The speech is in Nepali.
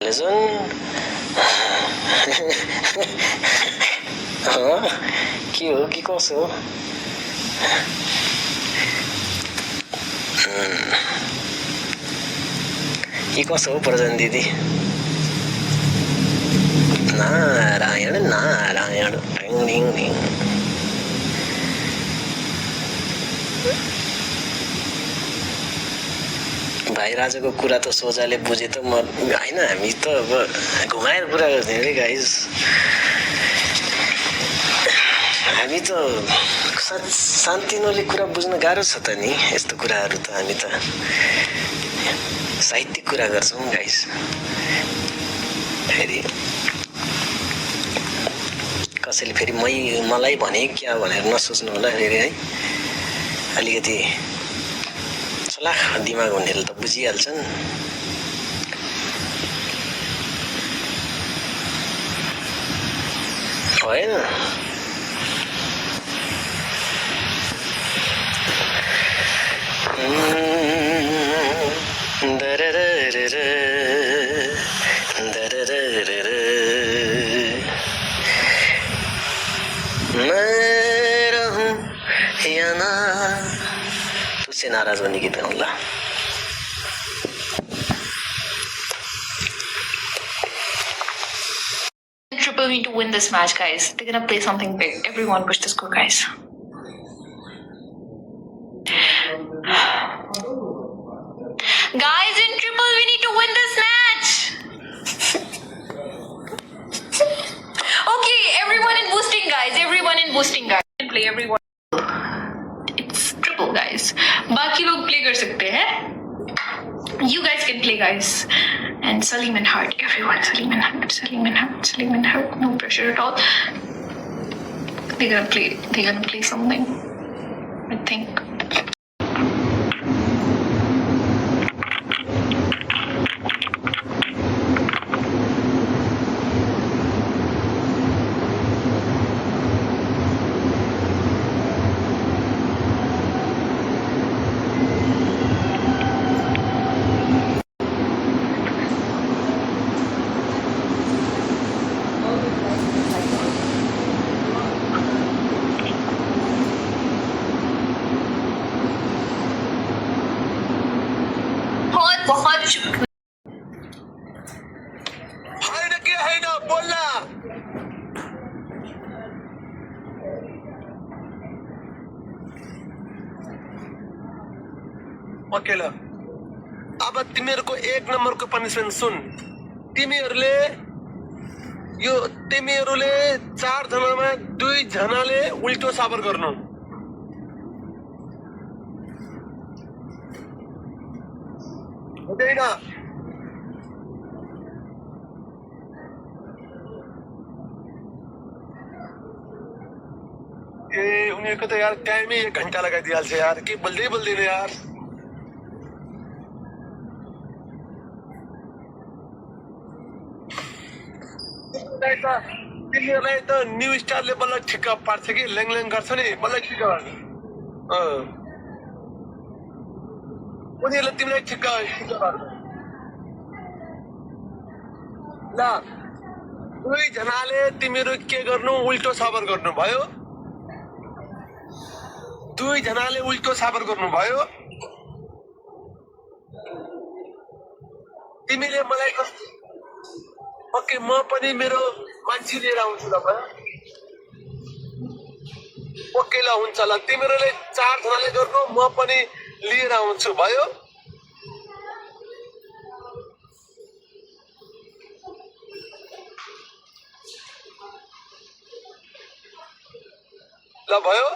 लेसन के हो कि कसो हो? के कसो हो प्रजन दिदी? नारायण नारायण ढिङ ढिङ ढिङ। भाइ राजाको कुरा त सोझाले बुझे त म होइन, हामी त अब घुमाएर कुरा गर्थ्यौँ अरे गाइस। हामी त शान्तिनोले कुरा बुझ्न गाह्रो छ त नि। यस्तो कुराहरू त हामी त साहित्यिक कुरा गर्छौँ गाइस। फेरि कसैले फेरि मलाई भने क्या भनेर नसोच्नु होला फेरि है। अलिकति चलाख दिमाग हुनेले त बुझिहाल्छन्। होइन मैं रहूं या ना, तुझसे नाराज होने की तरह। Triple need to win this match, guys. They're gonna play something big. Everyone push the score, guys. Guys, in triple, we need to win this match. Okay, everyone in boosting, guys. Everyone in boosting, guys. Play everyone. It's triple, guys. बाकी लोग play कर सकते हैं. You guys can play, guys. And Salim and Hart, everyone. Salim and Hart, Salim and Hart, Salim and Hart. No pressure at all. They're gonna play something, I think. बहुत शुक्रिया। है ना बोलना। अकेला अब तिमीहरूको 1 नम्बरको पनिशमेन्ट सुन। तिमीहरूले 4 जनामा 2 जनाले उल्टो साबर गर्नु। हुँदैन। उनीहरूको त यार टाइमै 1 घण्टा लगाइदिइहाल्छ यार। के बोल्दैन यार। तिमीहरूलाई त न्यू स्टारले बल्ल ठिक्क पार्छ कि ल्याङ गर्छ नि बल्ल ठिक्क गर्छ। उनीहरूले तिमीलाई ठिक्क गर्छ। ल 2 जनाले तिमीहरू के गर्नु उल्टो साबर गर्नु भयो। 2 जनाले उल्टो साबर गर्नु भयो। तिमीले मलाई ओके म पनि मेरो मान्छे लिएर आउँछु ल भयो। ओके ल हुन्छ ल तिमीहरूले 4 जनाले गर्नु म पनि लिएर आउँछु भयो। ल भयो।